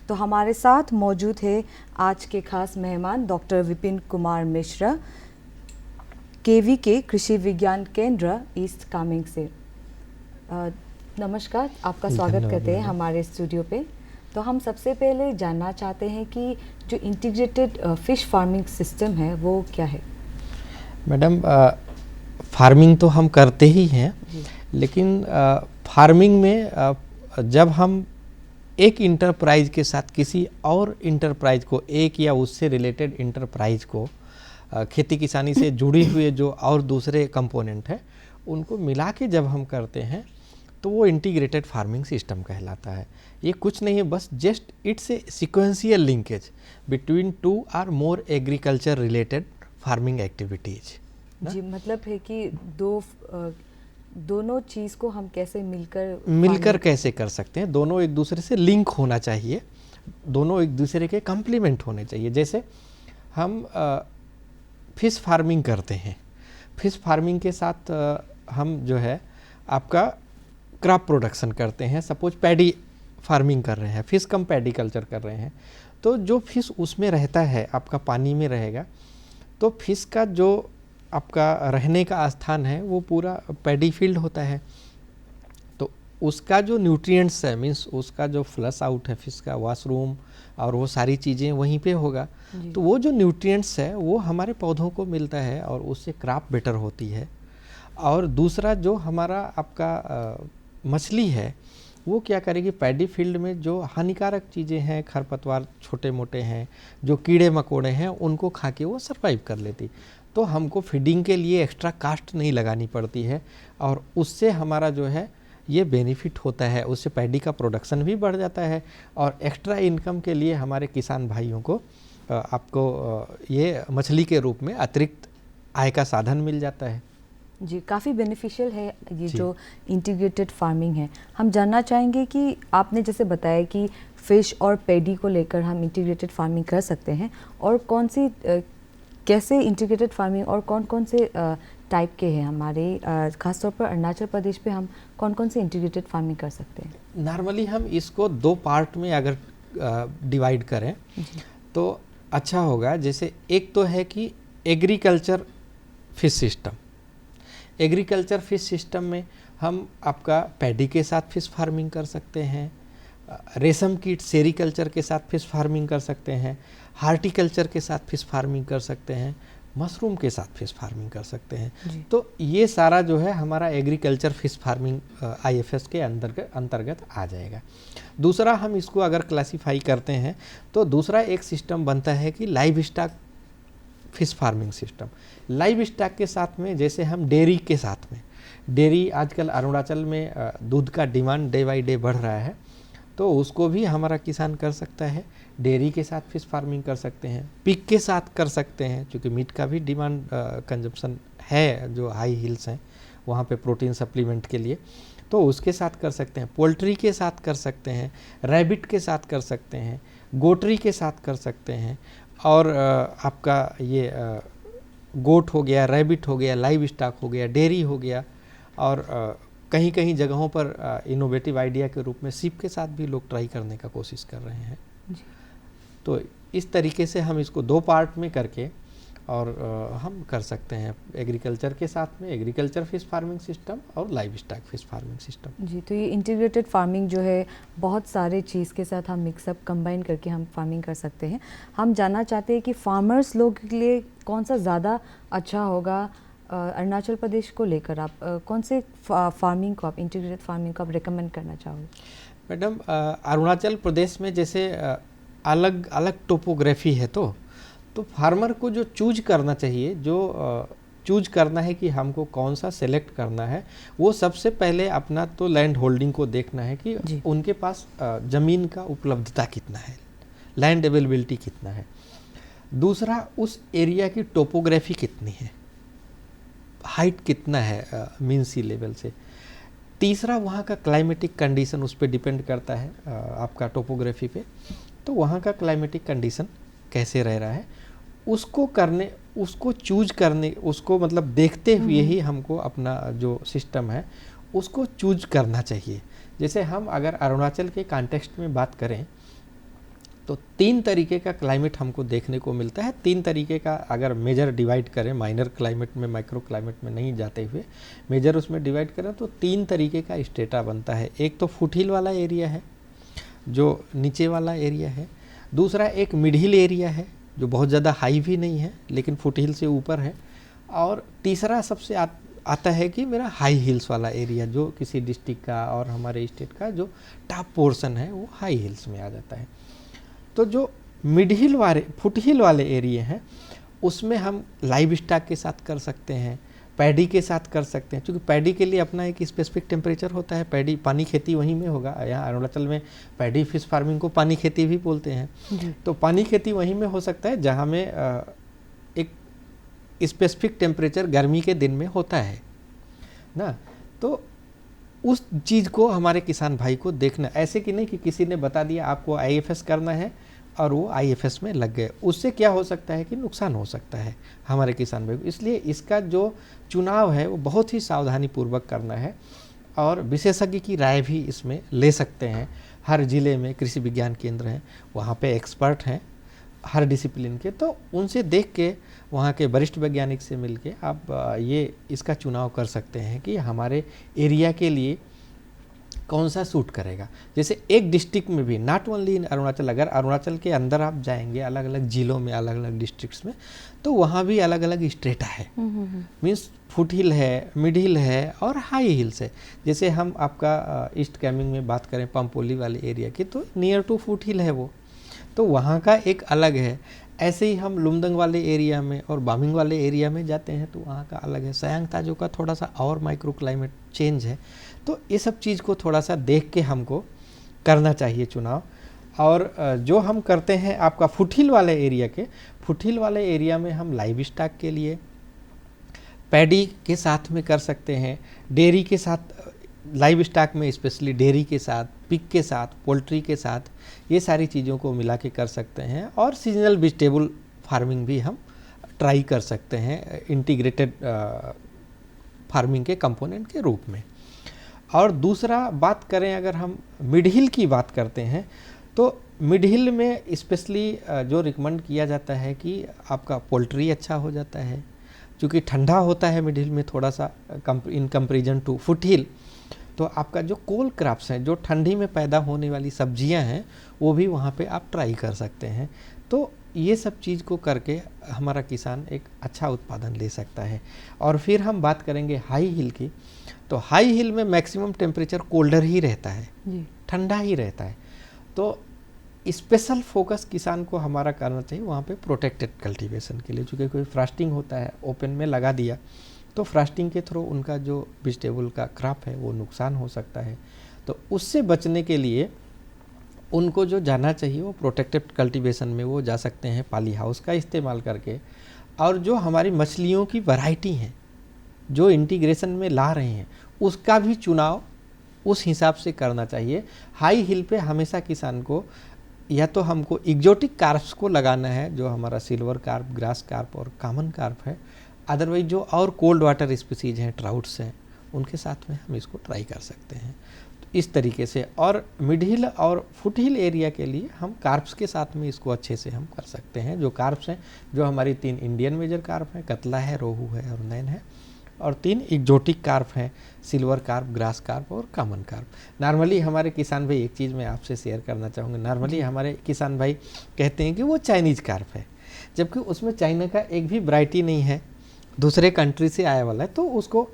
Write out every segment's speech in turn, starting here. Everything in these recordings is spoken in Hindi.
तो हमारे साथ मौजूद है आज के खास मेहमान डॉक्टर विपिन कुमार मिश्रा, केवी के कृषि विज्ञान केंद्र ईस्ट कामेंग से। नमस्कार, आपका स्वागत करते हैं हमारे स्टूडियो पे। तो हम सबसे पहले जानना चाहते हैं कि जो इंटीग्रेटेड फिश फार्मिंग सिस्टम है वो क्या है? मैडम, फार्मिंग तो हम करते ही हैं, लेकिन फार्मिंग में जब हम एक इंटरप्राइज के साथ किसी और इंटरप्राइज को, एक या उससे रिलेटेड इंटरप्राइज को, खेती किसानी से जुड़ी हुए जो और दूसरे कंपोनेंट हैं उनको मिला के जब हम करते हैं तो वो इंटीग्रेटेड फार्मिंग सिस्टम कहलाता है। ये कुछ नहीं है, बस just it's a sequential linkage between two or more agriculture related farming activities. जी, मतलब है कि दोनों चीज़ को हम कैसे मिलकर कैसे कर सकते हैं। दोनों एक दूसरे से लिंक होना चाहिए, दोनों एक दूसरे के कम्प्लीमेंट होने चाहिए। जैसे हम फिश फार्मिंग करते हैं, फिश फार्मिंग के साथ हम जो है आपका क्रॉप प्रोडक्शन करते हैं। सपोज पैडी फार्मिंग कर रहे हैं, फिश कम पैडी कल्चर कर रहे हैं, तो जो फिश उसमें रहता है आपका पानी में रहेगा, तो फिश का जो आपका रहने का स्थान है वो पूरा पैडी फील्ड होता है। तो उसका जो न्यूट्रिएंट्स है, मीन्स उसका जो फ्लश आउट है फिश का, वॉशरूम और वो सारी चीज़ें वहीं पे होगा। तो वो जो न्यूट्रिएंट्स है वो हमारे पौधों को मिलता है और उससे क्रॉप बेटर होती है। और दूसरा जो हमारा आपका मछली है वो क्या करेगी, पैडी फील्ड में जो हानिकारक चीज़ें हैं, खरपतवार छोटे मोटे हैं, जो कीड़े मकोड़े हैं, उनको खा के वो सर्वाइव कर लेती। तो हमको फीडिंग के लिए एक्स्ट्रा कास्ट नहीं लगानी पड़ती है और उससे हमारा जो है ये बेनिफिट होता है। उससे पैडी का प्रोडक्शन भी बढ़ जाता है और एक्स्ट्रा इनकम के लिए हमारे किसान भाइयों को आपको ये मछली के रूप में अतिरिक्त आय का साधन मिल जाता है। जी, काफ़ी बेनिफिशियल है ये जो इंटीग्रेटेड फार्मिंग है। हम जानना चाहेंगे कि आपने जैसे बताया कि फ़िश और पैडी को लेकर हम इंटीग्रेटेड फार्मिंग कर सकते हैं, और कौन सी कैसे इंटीग्रेटेड फार्मिंग और कौन कौन से टाइप के हैं हमारे, खासतौर पर अरुणाचल प्रदेश पे हम कौन कौन से इंटीग्रेटेड फार्मिंग कर सकते हैं? नॉर्मली हम इसको दो पार्ट में अगर डिवाइड करें तो अच्छा होगा। जैसे एक तो है कि agriculture fish system. Agriculture fish system में हम आपका पैडी के साथ फिश फार्मिंग कर सकते हैं, रेशम कीट सेरीकल्चर के साथ फिश फार्मिंग कर सकते हैं, हार्टिकल्चर के साथ फिश फार्मिंग कर सकते हैं, मशरूम के साथ फिश फार्मिंग कर सकते हैं। तो ये सारा जो है हमारा एग्रीकल्चर फिश फार्मिंग IFS के अंतर्गत आ जाएगा। दूसरा हम इसको अगर क्लासीफाई करते हैं तो दूसरा एक सिस्टम बनता है कि live stock fish farming system. Live stock के साथ में जैसे हम डेयरी के साथ में, डेयरी आजकल अरुणाचल में दूध का डिमांड डे बाई डे बढ़ रहा है, तो उसको भी हमारा किसान कर सकता है। डेयरी के साथ फिश फार्मिंग कर सकते हैं, पिग के साथ कर सकते हैं, क्योंकि मीट का भी डिमांड कंजप्शन है जो हाई हिल्स हैं वहाँ पे प्रोटीन सप्लीमेंट के लिए, तो उसके साथ कर सकते हैं। पोल्ट्री के साथ कर सकते हैं, रैबिट के साथ कर सकते हैं, गोटरी के साथ कर सकते हैं, और आपका ये गोट हो गया, रैबिट हो गया, लाइव स्टॉक हो गया, डेयरी हो गया, और कहीं कहीं जगहों पर इनोवेटिव आइडिया के रूप में सीप के साथ भी लोग ट्राई करने का कोशिश कर रहे हैं। तो इस तरीके से हम इसको दो पार्ट में करके और हम कर सकते हैं, एग्रीकल्चर के साथ में एग्रीकल्चर फिश फार्मिंग सिस्टम और livestock fish farming system. जी, तो ये इंटीग्रेटेड फार्मिंग जो है बहुत सारे चीज़ के साथ हम मिक्सअप कंबाइन करके हम फार्मिंग कर सकते हैं। हम जानना चाहते हैं कि फार्मर्स लोग के लिए कौन सा ज़्यादा अच्छा होगा। अरुणाचल प्रदेश को लेकर आप कौन से फार्मिंग को, आप इंटीग्रेटेड फार्मिंग को आप रिकमेंड करना चाहोगे? मैडम, अरुणाचल प्रदेश में जैसे अलग अलग टोपोग्राफी है, तो फार्मर को जो चूज करना चाहिए, जो चूज करना है कि हमको कौन सा सेलेक्ट करना है, वो सबसे पहले अपना तो लैंड होल्डिंग को देखना है कि उनके पास ज़मीन का उपलब्धता कितना है, लैंड अवेलेबिलिटी कितना है। दूसरा, उस एरिया की टोपोग्राफी कितनी है, हाइट कितना है मीन सी लेवल से। तीसरा, वहाँ का क्लाइमेटिक कंडीशन उस पर डिपेंड करता है आपका टोपोग्राफी पे, तो वहाँ का क्लाइमेटिक कंडीशन कैसे रह रहा है, उसको चूज करने, उसको मतलब देखते हुए ही हमको अपना जो सिस्टम है उसको चूज करना चाहिए। जैसे हम अगर अरुणाचल के कॉन्टेक्स्ट में बात करें तो 3 तरीके का क्लाइमेट हमको देखने को मिलता है। 3 तरीके का अगर मेजर डिवाइड करें, माइनर क्लाइमेट में, माइक्रो क्लाइमेट में नहीं जाते हुए मेजर उसमें डिवाइड करें तो 3 तरीके का स्टेटा बनता है। एक तो फुटहिल वाला एरिया है जो नीचे वाला एरिया है, दूसरा एक मिड हिल एरिया है जो बहुत ज़्यादा हाई भी नहीं है लेकिन फुटहिल से ऊपर है, और तीसरा सबसे आता है कि मेरा हाई हिल्स वाला एरिया जो किसी डिस्ट्रिक्ट का और हमारे स्टेट का जो टॉप पोर्शन है वो हाई हिल्स में आ जाता है। तो जो मिड हिल वाले फुटहिल वाले एरिया हैं उसमें हम लाइव स्टॉक के साथ कर सकते हैं, पैडी के साथ कर सकते हैं, क्योंकि पैडी के लिए अपना एक स्पेसिफिक टेम्परेचर होता है। पैडी पानी खेती वहीं में होगा, यहाँ अरुणाचल में पैडी फिश फार्मिंग को पानी खेती भी बोलते हैं। तो पानी खेती वहीं में हो सकता है जहाँ में एक स्पेसिफिक टेम्परेचर गर्मी के दिन में होता है ना। तो उस चीज़ को हमारे किसान भाई को देखना, ऐसे कि नहीं कि किसी ने बता दिया आपको IFS करना है और वो IFS में लग गए, उससे क्या हो सकता है कि नुकसान हो सकता है हमारे किसान भाई को। इसलिए इसका जो चुनाव है वो बहुत ही सावधानी पूर्वक करना है और विशेषज्ञ की राय भी इसमें ले सकते हैं। हर ज़िले में कृषि विज्ञान केंद्र हैं, वहाँ पे एक्सपर्ट हैं हर डिसिप्लिन के, तो उनसे देख के वहाँ के वरिष्ठ वैज्ञानिक से मिलके आप ये इसका चुनाव कर सकते हैं कि हमारे एरिया के लिए कौन सा सूट करेगा। जैसे एक डिस्ट्रिक्ट में भी, नॉट ओनली इन अरुणाचल, अगर अरुणाचल के अंदर आप जाएंगे अलग अलग ज़िलों में, अलग अलग डिस्ट्रिक्ट्स में, तो वहाँ भी अलग अलग स्ट्रेटा है। मीन्स फुट हिल है, मिड हिल है और हाई हिल्स है। जैसे हम आपका ईस्ट कैमिंग में बात करें पंपोली वाले एरिया की, तो नियर टू फुट हिल है वो, तो वहाँ का एक अलग है। ऐसे ही हम लुमदंग वाले एरिया में और बामिंग वाले एरिया में जाते हैं तो वहाँ का अलग है। सयांग ताजो का थोड़ा सा और माइक्रो क्लाइमेट चेंज है। तो ये सब चीज़ को थोड़ा सा देख के हमको करना चाहिए चुनाव। और जो हम करते हैं आपका फुटहिल वाले एरिया के, फुटहिल वाले एरिया में हम लाइव स्टॉक के लिए पैडी के साथ में कर सकते हैं, डेयरी के साथ, लाइव स्टॉक में स्पेशली डेयरी के साथ, पिग के साथ, पोल्ट्री के साथ, ये सारी चीज़ों को मिला के कर सकते हैं। और सीजनल वेजिटेबल फार्मिंग भी हम ट्राई कर सकते हैं इंटीग्रेटेड फार्मिंग के कंपोनेंट के रूप में। और दूसरा बात करें अगर हम मिड हिल की बात करते हैं, तो मिड हिल में स्पेशली जो रिकमेंड किया जाता है कि आपका पोल्ट्री अच्छा हो जाता है, क्योंकि ठंडा होता है मिड हिल में थोड़ा सा इन कंपेरिजन टू फुट हिल। तो आपका जो कोल क्रॉप्स हैं, जो ठंडी में पैदा होने वाली सब्जियां हैं, वो भी वहाँ पे आप ट्राई कर सकते हैं। तो ये सब चीज़ को करके हमारा किसान एक अच्छा उत्पादन ले सकता है। और फिर हम बात करेंगे हाई हिल की, तो हाई हिल में मैक्सिमम टेम्परेचर कोल्डर ही रहता है, ठंडा ही रहता है। तो स्पेशल फोकस किसान को हमारा करना चाहिए वहाँ पे प्रोटेक्टेड कल्टीवेशन के लिए, चूँकि कोई फ्रॉस्टिंग होता है ओपन में लगा दिया तो फ्रॉस्टिंग के थ्रू उनका जो वेजिटेबल का क्रॉप है वो नुकसान हो सकता है। तो उससे बचने के लिए उनको जो जाना चाहिए वो प्रोटेक्टेड कल्टीवेशन में वो जा सकते हैं पॉली हाउस का इस्तेमाल करके। और जो हमारी मछलियों की वैरायटी हैं जो इंटीग्रेशन में ला रहे हैं, उसका भी चुनाव उस हिसाब से करना चाहिए। हाई हिल पे हमेशा किसान को या तो हमको एग्जोटिक कार्प्स को लगाना है, जो हमारा सिल्वर कार्प, ग्रास कार्प और कॉमन कार्प है। अदरवाइज जो और कोल्ड वाटर स्पीसीज हैं, ट्राउट्स हैं, उनके साथ में हम इसको ट्राई कर सकते हैं। तो इस तरीके से, और मिड हिल और फुट हिल एरिया के लिए हम कार्प्स के साथ में इसको अच्छे से हम कर सकते हैं। जो कार्प्स हैं, जो हमारी 3 इंडियन मेजर कार्प हैं, कतला है, रोहू है और नैन है, और 3 एग्जोटिक कार्प हैं, सिल्वर कार्प, ग्रास कार्प और कॉमन कार्प। नॉर्मली हमारे किसान भाई, एक चीज़ मैं आपसे शेयर करना चाहूँगा, नॉर्मली हमारे किसान भाई कहते हैं कि वो चाइनीज़ कार्प है, जबकि उसमें चाइना का एक भी वैरायटी नहीं है, दूसरे कंट्री से आया वाला है, तो उसको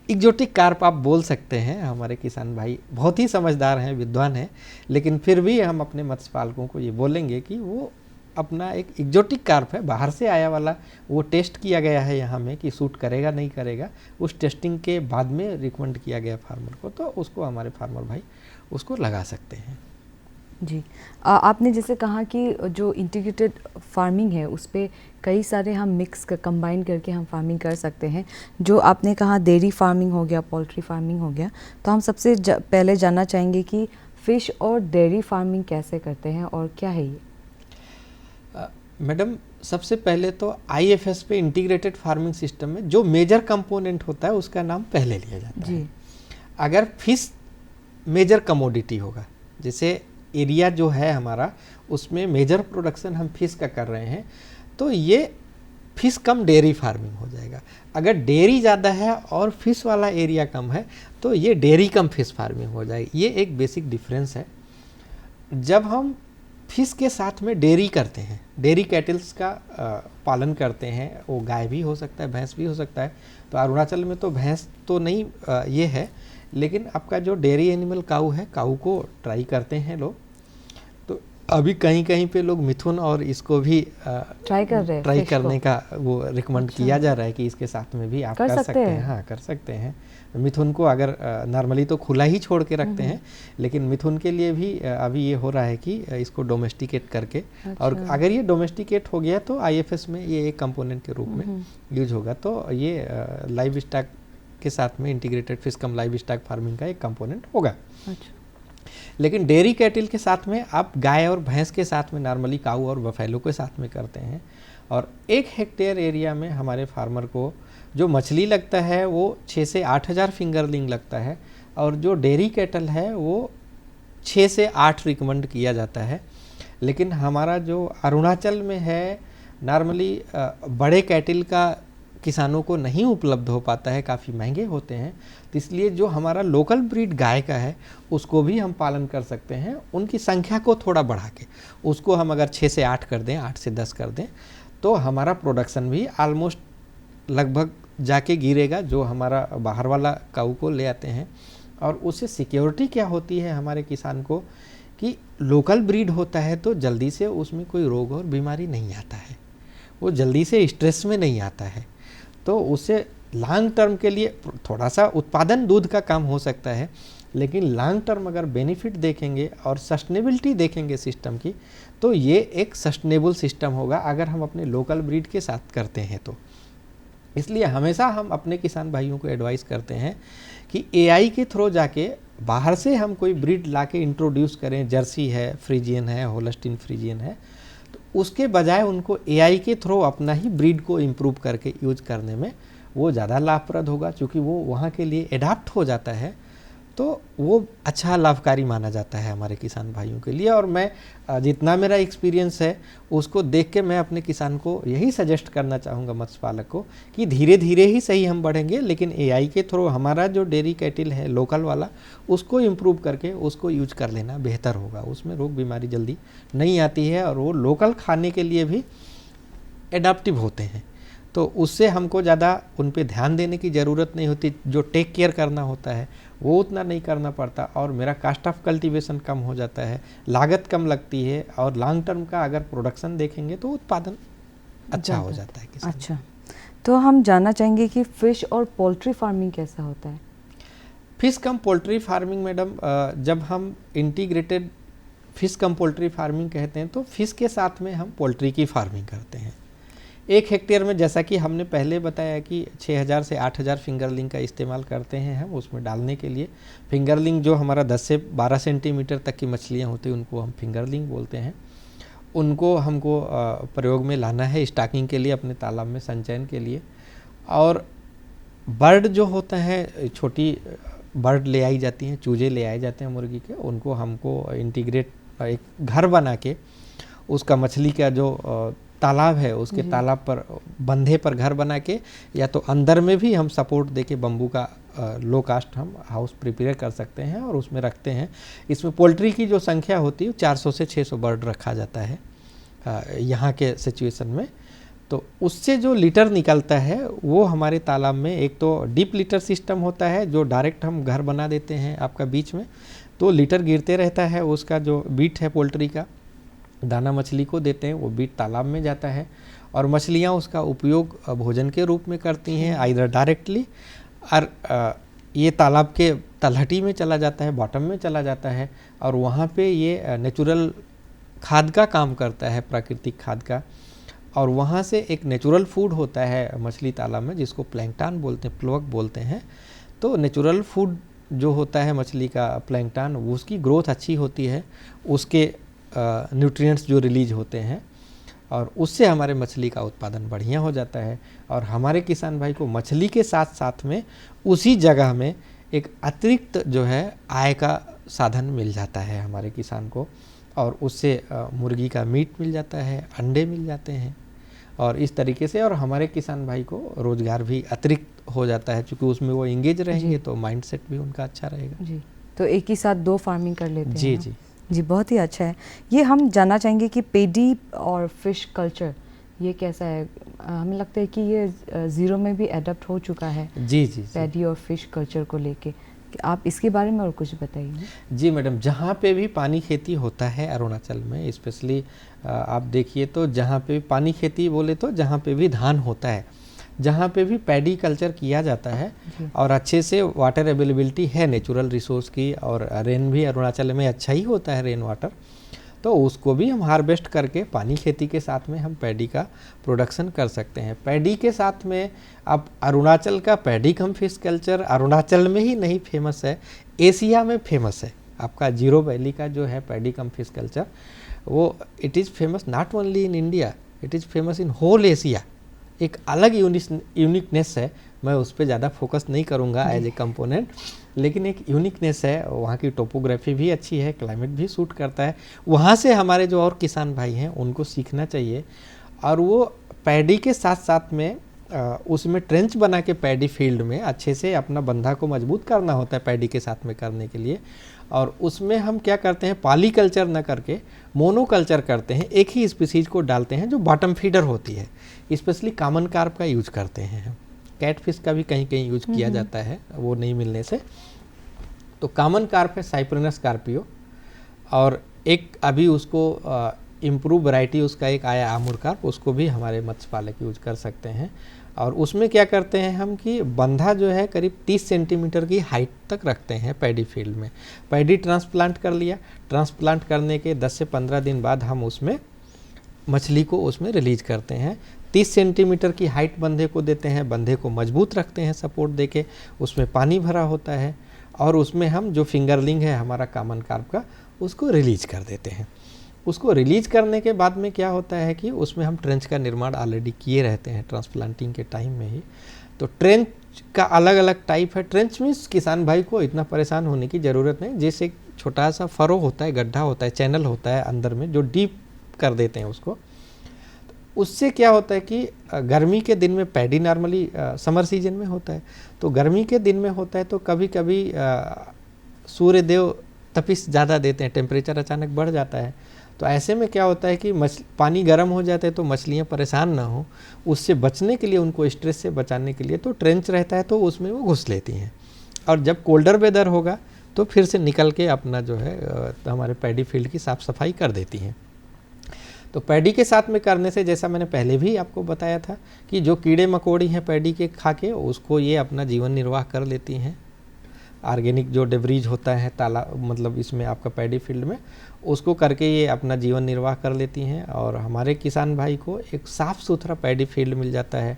एग्जोटिक कार्प आप बोल सकते हैं। हमारे किसान भाई बहुत ही समझदार हैं, विद्वान हैं, लेकिन फिर भी हम अपने मत्स्य पालकों को ये बोलेंगे कि वो अपना एक एग्जोटिक कार्प है, बाहर से आया वाला, वो टेस्ट किया गया है यहाँ में कि सूट करेगा नहीं करेगा, उस टेस्टिंग के बाद में रिकमेंड किया गया फार्मर को, तो उसको हमारे फार्मर भाई उसको लगा सकते हैं। जी, आपने जैसे कहा कि जो इंटीग्रेटेड फार्मिंग है उस पर कई सारे हम मिक्स कंबाइन करके हम फार्मिंग कर सकते हैं। जो आपने कहा डेयरी फार्मिंग हो गया, पोल्ट्री फार्मिंग हो गया, तो हम सबसे पहले जानना चाहेंगे कि फ़िश और डेयरी फार्मिंग कैसे करते हैं और क्या है ये? मैडम, सबसे पहले तो IFS पे इंटीग्रेटेड फार्मिंग सिस्टम में जो मेजर कंपोनेंट होता है उसका नाम पहले लिया जाता है। अगर फिश मेजर कमोडिटी होगा, जैसे एरिया जो है हमारा, उसमें मेजर प्रोडक्शन हम फिश का कर रहे हैं, तो ये फिश कम डेयरी फार्मिंग हो जाएगा। अगर डेयरी ज़्यादा है और फिश वाला एरिया कम है तो ये डेयरी कम फिश फार्मिंग हो जाएगी। ये एक बेसिक डिफरेंस है। जब हम फिश के साथ में डेयरी करते हैं, डेयरी कैटल्स का पालन करते हैं, वो गाय भी हो सकता है, भैंस भी हो सकता है। तो अरुणाचल में तो भैंस तो नहीं ये है, लेकिन आपका जो डेयरी एनिमल काऊ है, काऊ को ट्राई करते हैं लोग। तो अभी कहीं कहीं पे लोग मिथुन और इसको भी ट्राई कर रहे हैं, ट्राई fish करने को। का वो रिकमेंड अच्छा। किया जा रहा है कि इसके साथ में भी आप कर कर सकते सकते हैं। हैं। हाँ, कर सकते हैं। मिथुन को अगर नॉर्मली तो खुला ही छोड़ के रखते हैं, लेकिन मिथुन के लिए भी अभी ये हो रहा है कि इसको डोमेस्टिकेट करके, और अच्छा। अगर ये डोमेस्टिकेट हो गया तो आईएफएस में ये एक कंपोनेंट के रूप में यूज होगा। तो ये लाइव स्टॉक के साथ में integrated fish come live stock farming का एक कंपोनेंट होगा। अच्छा। लेकिन डेयरी कैटिल के साथ में आप गाय और भैंस के साथ में नॉर्मली काऊ और बफेलो के साथ में करते हैं, और 1 हेक्टेयर एरिया में हमारे फार्मर को जो मछली लगता है वो 6 से 8 हज़ार फिंगरलिंग लगता है, और जो डेयरी कैटल है वो 6 से 8 रिकमेंड किया जाता है। लेकिन हमारा जो अरुणाचल में है, नॉर्मली बड़े कैटिल का किसानों को नहीं उपलब्ध हो पाता है, काफ़ी महंगे होते हैं। तो इसलिए जो हमारा लोकल ब्रीड गाय का है उसको भी हम पालन कर सकते हैं, उनकी संख्या को थोड़ा बढ़ा के। उसको हम अगर 6 से 8 कर दें, 8 से 10 कर दें, तो हमारा प्रोडक्शन भी ऑलमोस्ट लगभग जाके गिरेगा जो हमारा बाहर वाला काऊ को ले आते हैं। और उससे सिक्योरिटी क्या होती है हमारे किसान को कि लोकल ब्रीड होता है तो जल्दी से उसमें कोई रोग और बीमारी नहीं आता है, वो जल्दी से स्ट्रेस में नहीं आता है। तो उससे लॉन्ग टर्म के लिए थोड़ा सा उत्पादन दूध का कम हो सकता है, लेकिन लॉन्ग टर्म अगर बेनिफिट देखेंगे और सस्टेनेबिलिटी देखेंगे सिस्टम की, तो ये एक सस्टेनेबल सिस्टम होगा अगर हम अपने लोकल ब्रीड के साथ करते हैं तो। इसलिए हमेशा हम अपने किसान भाइयों को एडवाइस करते हैं कि एआई के थ्रू जाके बाहर से हम कोई ब्रीड लाके इंट्रोड्यूस करें, जर्सी है, फ्रीजियन है, होल्स्टीन फ्रीजियन है, तो उसके बजाय उनको एआई के थ्रू अपना ही ब्रीड को इम्प्रूव करके यूज करने में वो ज़्यादा लाभप्रद होगा, क्योंकि वो वहाँ के लिए एडाप्ट हो जाता है। तो वो अच्छा लाभकारी माना जाता है हमारे किसान भाइयों के लिए। और मैं जितना मेरा एक्सपीरियंस है उसको देख के मैं अपने किसान को यही सजेस्ट करना चाहूँगा, मत्स्य पालक को, कि धीरे धीरे ही सही हम बढ़ेंगे, लेकिन एआई के थ्रू हमारा जो डेयरी कैटिल है लोकल वाला, उसको इम्प्रूव करके उसको यूज कर लेना बेहतर होगा। उसमें रोग बीमारी जल्दी नहीं आती है और वो लोकल खाने के लिए भी एडाप्टिव होते हैं। तो उससे हमको ज़्यादा उन पे ध्यान देने की ज़रूरत नहीं होती, जो टेक केयर करना होता है वो उतना नहीं करना पड़ता, और मेरा कास्ट ऑफ कल्टीवेशन कम हो जाता है, लागत कम लगती है, और लॉन्ग टर्म का अगर प्रोडक्शन देखेंगे तो उत्पादन अच्छा हो जाता है किसान। अच्छा, तो हम जानना चाहेंगे कि फ़िश और पोल्ट्री फार्मिंग कैसा होता है? फिश कम पोल्ट्री फार्मिंग मैडम, जब हम इंटीग्रेटेड फिश कम पोल्ट्री फार्मिंग कहते हैं तो फिश के साथ में हम पोल्ट्री की फार्मिंग करते हैं। 1 हेक्टेयर में जैसा कि हमने पहले बताया कि 6000 से 8000 फिंगरलिंग का इस्तेमाल करते हैं हम उसमें डालने के लिए। फिंगरलिंग जो हमारा 10 से 12 सेंटीमीटर तक की मछलियाँ होती हैं उनको हम फिंगरलिंग बोलते हैं। उनको हमको प्रयोग में लाना है स्टॉकिंग के लिए, अपने तालाब में संचयन के लिए। और बर्ड जो होता है, छोटी बर्ड ले आई जाती हैं, चूजे ले आए जाते हैं मुर्गी के, उनको हमको इंटीग्रेट एक घर बना के उसका मछली का जो तालाब है उसके तालाब पर बंधे पर घर बना के, या तो अंदर में भी हम सपोर्ट देके बम्बू का लो कास्ट हम हाउस प्रिपेयर कर सकते हैं और उसमें रखते हैं। इसमें पोल्ट्री की जो संख्या होती है 400 से 600 बर्ड रखा जाता है यहाँ के सिचुएशन में। तो उससे जो लीटर निकलता है वो हमारे तालाब में, एक तो डीप लीटर सिस्टम होता है जो डायरेक्ट हम घर बना देते हैं आपका बीच में, तो लीटर गिरते रहता है, उसका जो बीट है पोल्ट्री का दाना मछली को देते हैं, वो बीट तालाब में जाता है और मछलियाँ उसका उपयोग भोजन के रूप में करती हैं, आइदर डायरेक्टली, और ये तालाब के तलहटी में चला जाता है, बॉटम में चला जाता है, और वहाँ पे ये नेचुरल खाद का काम करता है, प्राकृतिक खाद का। और वहाँ से एक नेचुरल फूड होता है मछली तालाब में जिसको प्लैंकटन बोलते हैं, प्लवक बोलते हैं। तो नेचुरल फूड जो होता है मछली का प्लैंकटन, उसकी ग्रोथ अच्छी होती है, उसके न्यूट्रिएंट्स जो रिलीज होते हैं, और उससे हमारे मछली का उत्पादन बढ़िया हो जाता है। और हमारे किसान भाई को मछली के साथ साथ में उसी जगह में एक अतिरिक्त जो है आय का साधन मिल जाता है हमारे किसान को, और उससे मुर्गी का मीट मिल जाता है, अंडे मिल जाते हैं, और इस तरीके से और हमारे किसान भाई को रोज़गार भी अतिरिक्त हो जाता है, क्योंकि उसमें वो इंगेज रहेंगे तो माइंडसेट भी उनका अच्छा रहेगा। जी, तो एक ही साथ 2 फार्मिंग कर लेते हैं। जी जी जी, बहुत ही अच्छा है। ये हम जानना चाहेंगे कि पेडी और फिश कल्चर ये कैसा है? हमें लगता है कि ये ज़ीरो में भी एडप्ट हो चुका है, जी जी जी पेडी और फिश कल्चर को लेके। आप इसके बारे में और कुछ बताइए। जी मैडम, जहाँ पे भी पानी खेती होता है अरुणाचल में स्पेशली, आप देखिए तो जहाँ पे पानी खेती बोले तो जहाँ पे भी धान होता है, जहाँ पे भी पैडी कल्चर किया जाता है और अच्छे से वाटर अवेलेबिलिटी है नेचुरल रिसोर्स की, और रेन भी अरुणाचल में अच्छा ही होता है रेन वाटर, तो उसको भी हम हार्वेस्ट करके पानी खेती के साथ में हम पैडी का प्रोडक्शन कर सकते हैं। पैडी के साथ में अब अरुणाचल का paddy cum fish culture Arunachal में ही नहीं फेमस है, एशिया में फेमस है। आपका जीरो वैली का जो है पैडी कम फिश कल्चर, वो it is famous not only in India, it is famous in whole Asia. एक अलग यूनिकनेस है, मैं उस पर ज़्यादा फोकस नहीं करूँगा एज ए कंपोनेंट, लेकिन एक यूनिकनेस है। वहाँ की टोपोग्राफी भी अच्छी है, क्लाइमेट भी सूट करता है, वहाँ से हमारे जो और किसान भाई हैं उनको सीखना चाहिए। और वो पैडी के साथ साथ में उसमें ट्रेंच बना के पैडी फील्ड में अच्छे से अपना बंधा को मजबूत करना होता है पैडी के साथ में करने के लिए। और उसमें हम क्या करते हैं, पॉली कल्चर न करके मोनो कल्चर करते हैं, एक ही स्पीसीज को डालते हैं जो बॉटम फीडर होती है, स्पेशली कॉमन कार्प का यूज करते हैं। कैट फिश का भी कहीं कहीं यूज किया जाता है, वो नहीं मिलने से। तो कॉमन कार्प है साइप्रिनस कार्पियो, और एक अभी उसको इम्प्रूव वैरायटी उसका एक आया आमुर कार्प, उसको भी हमारे मत्स्य पालक यूज कर सकते हैं। और उसमें क्या करते हैं हम कि बंधा जो है करीब 30 सेंटीमीटर की हाइट तक रखते हैं पैडी फील्ड में। पैडी ट्रांसप्लांट कर लिया, ट्रांसप्लांट करने के 10 से 15 दिन बाद हम उसमें मछली को उसमें रिलीज करते हैं। 30 सेंटीमीटर की हाइट बंधे को देते हैं, बंधे को मजबूत रखते हैं सपोर्ट देके, उसमें पानी भरा होता है, और उसमें हम जो फिंगरलिंग है हमारा कॉमन कार्प का उसको रिलीज कर देते हैं। उसको रिलीज करने के बाद में क्या होता है कि उसमें हम ट्रेंच का निर्माण ऑलरेडी किए रहते हैं ट्रांसप्लांटिंग के टाइम में ही। तो ट्रेंच का अलग अलग टाइप है। ट्रेंच मीन्स किसान भाई को इतना परेशान होने की ज़रूरत नहीं, जैसे एक छोटा सा फरो होता है, गड्ढा होता है, चैनल होता है अंदर में जो डीप कर देते हैं उसको। उससे क्या होता है कि गर्मी के दिन में पैडी नॉर्मली समर सीजन में होता है, तो गर्मी के दिन में होता है तो कभी कभी सूर्य देव तपिश ज़्यादा देते हैं, टेम्परेचर अचानक बढ़ जाता है। तो ऐसे में क्या होता है कि पानी गर्म हो जाता है तो मछलियाँ परेशान ना हो, उससे बचने के लिए, उनको स्ट्रेस से बचाने के लिए तो ट्रेंच रहता है तो उसमें वो घुस लेती हैं। और जब कोल्डर वेदर होगा तो फिर से निकल के अपना जो है हमारे पैडी फील्ड की साफ़ सफाई कर देती हैं। तो पैडी के साथ में करने से, जैसा मैंने पहले भी आपको बताया था कि जो कीड़े मकोड़ी हैं पैडी के खा के, उसको ये अपना जीवन निर्वाह कर लेती हैं। ऑर्गेनिक जो डेब्रीज होता है ताला मतलब इसमें आपका पैडी फील्ड में, उसको करके ये अपना जीवन निर्वाह कर लेती हैं। और हमारे किसान भाई को एक साफ़ सुथरा पैडी फील्ड मिल जाता है,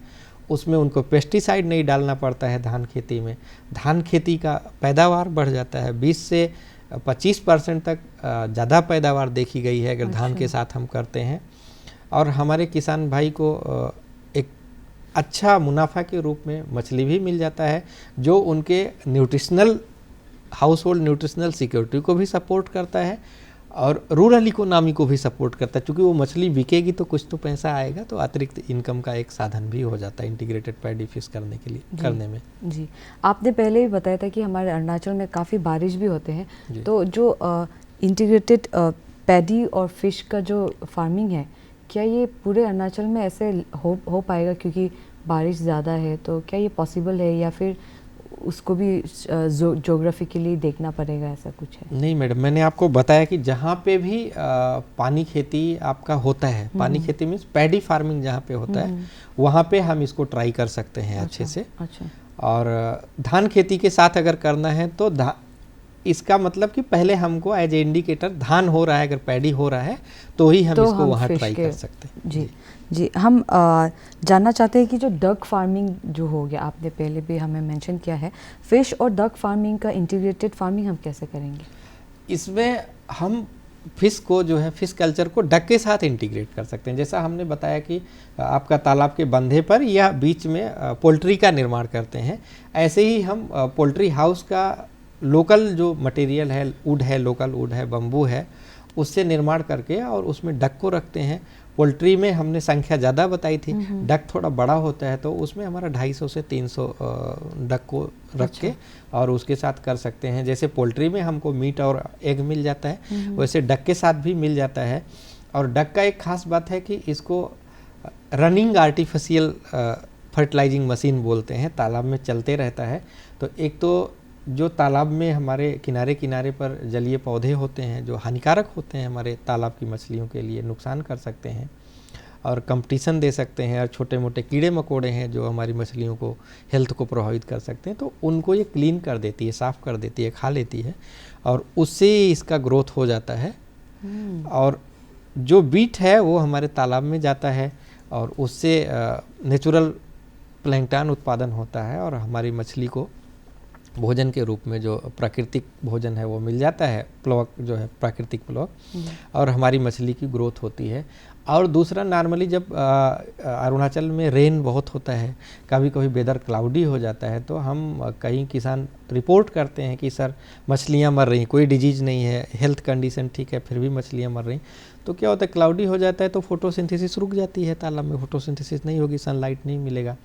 उसमें उनको पेस्टिसाइड नहीं डालना पड़ता है। धान खेती में धान खेती का पैदावार बढ़ जाता है, 20 से 25% तक ज़्यादा पैदावार देखी गई है अगर धान के साथ हम करते हैं। और हमारे किसान भाई को एक अच्छा मुनाफा के रूप में मछली भी मिल जाता है, जो उनके nutritional house hold nutritional security को भी सपोर्ट करता है और रूरल इकोनॉमी को भी सपोर्ट करता है, क्योंकि वो मछली बिकेगी तो कुछ तो पैसा आएगा, तो अतिरिक्त इनकम का एक साधन भी हो जाता है इंटीग्रेटेड पैडी फिश करने के लिए करने में। जी, आपने पहले ही बताया था कि हमारे अरुणाचल में काफ़ी बारिश भी होते हैं, तो जो इंटीग्रेटेड पैडी और फिश का जो फार्मिंग है, क्या ये पूरे अरुणाचल में ऐसे हो पाएगा? क्योंकि बारिश ज़्यादा है, तो क्या ये पॉसिबल है या फिर उसको भी ज्योग्राफिकली देखना पड़ेगा, ऐसा कुछ है? नहीं मैडम, मैंने आपको बताया कि जहाँ पे भी पानी खेती आपका होता है, पानी खेती मीन्स पैडी फार्मिंग जहाँ पे होता है, वहाँ पे हम इसको ट्राई कर सकते हैं अच्छे से। अच्छा। और धान खेती के साथ अगर करना है तो इसका मतलब कि पहले हमको एज ए इंडिकेटर धान हो रहा है, अगर पैडी हो रहा है तो ही हम इसको वहाँ ट्राई कर सकते हैं। जी जी, हम जानना चाहते हैं कि जो डक फार्मिंग जो हो गया, आपने पहले भी हमें मेंशन किया है, फिश और डक फार्मिंग का इंटीग्रेटेड फार्मिंग हम कैसे करेंगे? इसमें हम फिश को जो है फिश कल्चर को डक के साथ इंटीग्रेट कर सकते हैं। जैसा हमने बताया कि आपका तालाब के बंधे पर या बीच में पोल्ट्री का निर्माण करते हैं, ऐसे ही हम पोल्ट्री हाउस का लोकल जो मटेरियल है, वुड है, लोकल वुड है, बम्बू है, उससे निर्माण करके और उसमें डक को रखते हैं। पोल्ट्री में हमने संख्या ज़्यादा बताई थी, डक थोड़ा बड़ा होता है तो उसमें हमारा 250 से 300 डक को रख के और उसके साथ कर सकते हैं। जैसे पोल्ट्री में हमको मीट और एग मिल जाता है, वैसे डक के साथ भी मिल जाता है। और डक का एक खास बात है कि इसको रनिंग आर्टिफिशियल फर्टिलाइजिंग मशीन बोलते हैं, तालाब में चलते रहता है। तो एक तो जो तालाब में हमारे किनारे किनारे पर जलीय पौधे होते हैं जो हानिकारक होते हैं हमारे तालाब की मछलियों के लिए, नुकसान कर सकते हैं और कंपटीशन दे सकते हैं, और छोटे मोटे कीड़े मकोड़े हैं जो हमारी मछलियों को हेल्थ को प्रभावित कर सकते हैं, तो उनको ये क्लीन कर देती है, साफ़ कर देती है, खा लेती है और उससे इसका ग्रोथ हो जाता है। और जो बीट है वो हमारे तालाब में जाता है और उससे नेचुरल प्लैंकटन उत्पादन होता है और हमारी मछली को भोजन के रूप में जो प्राकृतिक भोजन है वो मिल जाता है, प्लवक जो है प्राकृतिक प्लवक, और हमारी मछली की ग्रोथ होती है। और दूसरा, नॉर्मली जब अरुणाचल में रेन बहुत होता है, कभी कभी वेदर क्लाउडी हो जाता है, तो हम कई किसान रिपोर्ट करते हैं कि सर मछलियाँ मर रही, कोई डिजीज़ नहीं है, हेल्थ कंडीशन ठीक है, फिर भी मछलियाँ मर रही। तो क्या होता है, क्लाउडी हो जाता है तो फोटोसिंथेसिस रुक जाती है, तालाब में फोटोसिंथेसिस नहीं होगी, सनलाइट नहीं मिलेगा,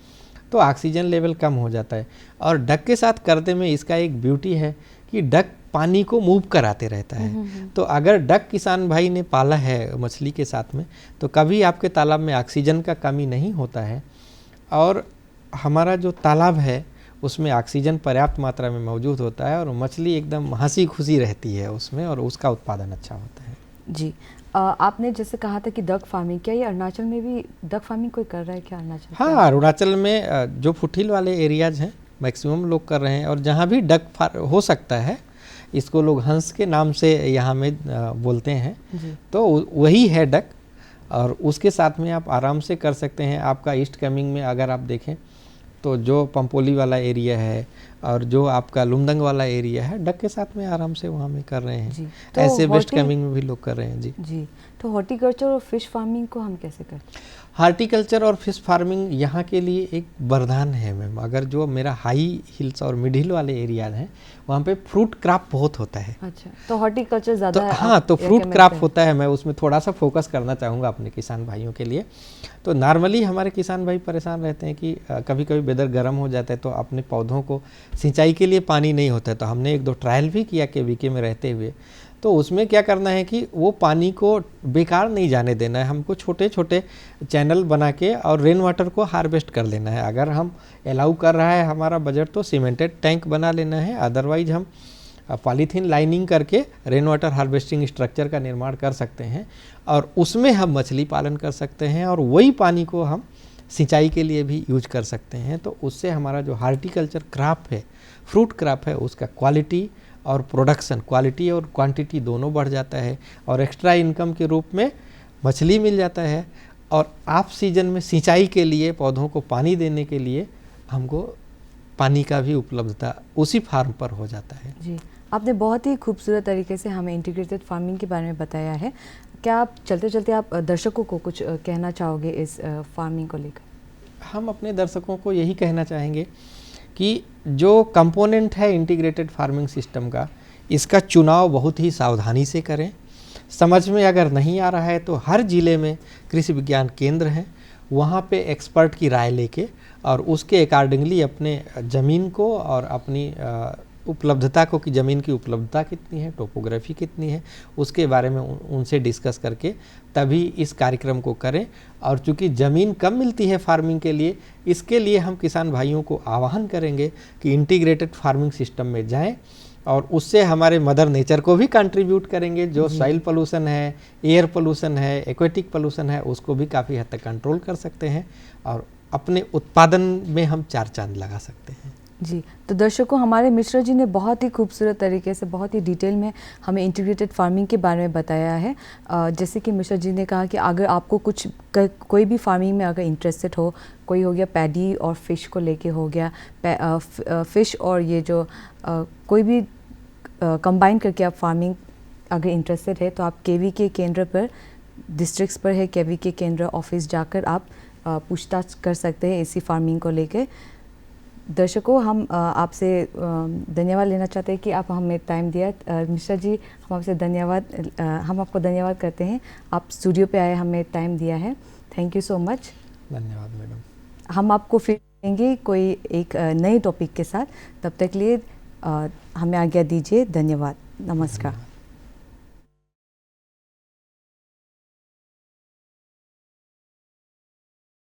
तो ऑक्सीजन लेवल कम हो जाता है। और डक के साथ करने में इसका एक ब्यूटी है कि डक पानी को मूव कराते रहता है। तो अगर डक किसान भाई ने पाला है मछली के साथ में, तो कभी आपके तालाब में ऑक्सीजन का कमी नहीं होता है और हमारा जो तालाब है उसमें ऑक्सीजन पर्याप्त मात्रा में मौजूद होता है और मछली एकदम हंसी खुशी रहती है उसमें और उसका उत्पादन अच्छा होता है। जी, आपने जैसे कहा था कि डक फार्मिंग, क्या ये अरुणाचल में भी डक फार्मिंग कोई कर रहा है क्या अरुणाचल? हाँ, अरुणाचल में जो फुटहिल वाले एरियाज हैं मैक्सिमम लोग कर रहे हैं, और जहाँ भी डक हो सकता है, इसको लोग हंस के नाम से यहाँ में बोलते हैं, तो वही है डक। और उसके साथ में आप आराम से कर सकते हैं। आपका ईस्ट कमिंग में अगर आप देखें तो जो पंपोली वाला एरिया है और जो आपका लुमदंग वाला एरिया है, डक के साथ में आराम से वहाँ में कर रहे हैं। तो ऐसे वेस्ट कमिंग में भी लोग कर रहे हैं। जी, तो हॉर्टिकल्चर और फिश फार्मिंग को हम कैसे करते हैं? हार्टिकल्चर और फिश फार्मिंग यहाँ के लिए एक वरदान है मैम। अगर जो मेरा हाई हिल्स और मिड हिल वाले एरिया हैं वहाँ पे फ्रूट क्रॉप बहुत होता है। अच्छा, तो हॉर्टिकल्चर ज़्यादा तो हाँ, तो फ्रूट क्रॉप होता है, मैं उसमें थोड़ा सा फोकस करना चाहूँगा अपने किसान भाइयों के लिए। तो नॉर्मली हमारे किसान भाई परेशान रहते हैं कि कभी कभी वेदर गर्म हो जाता है तो अपने पौधों को सिंचाई के लिए पानी नहीं होता है। तो हमने 1-2 ट्रायल भी किया केवीके में रहते हुए। तो उसमें क्या करना है कि वो पानी को बेकार नहीं जाने देना है, हमको छोटे छोटे चैनल बना के और रेन वाटर को हार्वेस्ट कर लेना है। अगर हम अलाउ कर रहा है हमारा बजट तो सीमेंटेड टैंक बना लेना है, अदरवाइज हम पॉलीथीन लाइनिंग करके रेन वाटर हार्वेस्टिंग स्ट्रक्चर का निर्माण कर सकते हैं और उसमें हम मछली पालन कर सकते हैं और वही पानी को हम सिंचाई के लिए भी यूज कर सकते हैं। तो उससे हमारा जो हार्टिकल्चर क्रॉप है, फ्रूट क्रॉप है, उसका क्वालिटी और प्रोडक्शन, क्वालिटी और क्वांटिटी दोनों बढ़ जाता है और एक्स्ट्रा इनकम के रूप में मछली मिल जाता है। और ऑफ सीजन में सिंचाई के लिए, पौधों को पानी देने के लिए हमको पानी का भी उपलब्धता उसी फार्म पर हो जाता है। जी, आपने बहुत ही खूबसूरत तरीके से हमें इंटीग्रेटेड फार्मिंग के बारे में बताया है। क्या आप चलते चलते आप दर्शकों को कुछ कहना चाहोगे इस फार्मिंग को लेकर? हम अपने दर्शकों को यही कहना चाहेंगे कि जो कंपोनेंट है इंटीग्रेटेड फार्मिंग सिस्टम का, इसका चुनाव बहुत ही सावधानी से करें। समझ में अगर नहीं आ रहा है तो हर ज़िले में कृषि विज्ञान केंद्र हैं, वहाँ पे एक्सपर्ट की राय लेके और उसके अकॉर्डिंगली अपने ज़मीन को और अपनी उपलब्धता को, कि ज़मीन की उपलब्धता कितनी है, टोपोग्राफी कितनी है, उसके बारे में उनसे डिस्कस करके तभी इस कार्यक्रम को करें। और चूँकि ज़मीन कम मिलती है फार्मिंग के लिए, इसके लिए हम किसान भाइयों को आह्वान करेंगे कि इंटीग्रेटेड फार्मिंग सिस्टम में जाएं और उससे हमारे मदर नेचर को भी कंट्रीब्यूट करेंगे। जो सॉइल पोल्यूशन है, एयर पोल्यूशन है, एक्वेटिक पोल्यूशन है, उसको भी काफ़ी हद तक कंट्रोल कर सकते हैं और अपने उत्पादन में हम 4 चांद लगा सकते हैं। जी, तो दर्शकों, हमारे मिश्रा जी ने बहुत ही खूबसूरत तरीके से, बहुत ही डिटेल में हमें इंटीग्रेटेड फार्मिंग के बारे में बताया है। जैसे कि मिश्रा जी ने कहा कि अगर आपको कोई भी फार्मिंग में अगर इंटरेस्टेड हो, कोई हो गया पैडी और फिश को लेके हो गया, फिश और ये जो कोई भी कंबाइन करके आप फार्मिंग अगर इंटरेस्टेड है, तो आप केवी के केंद्र पर, डिस्ट्रिक्ट्स पर है केवी के केंद्र ऑफिस, जाकर आप पूछताछ कर सकते हैं इसी फार्मिंग को लेके। दर्शकों, हम आपसे धन्यवाद लेना चाहते हैं कि आप हमें टाइम दिया। मिश्रा जी, हम आपको धन्यवाद करते हैं, आप स्टूडियो पे आए, हमें टाइम दिया है। Thank you so much. धन्यवाद मैडम। हम आपको फिर देंगे कोई एक नए टॉपिक के साथ। तब तक लिए हमें आज्ञा दीजिए। धन्यवाद। नमस्कार।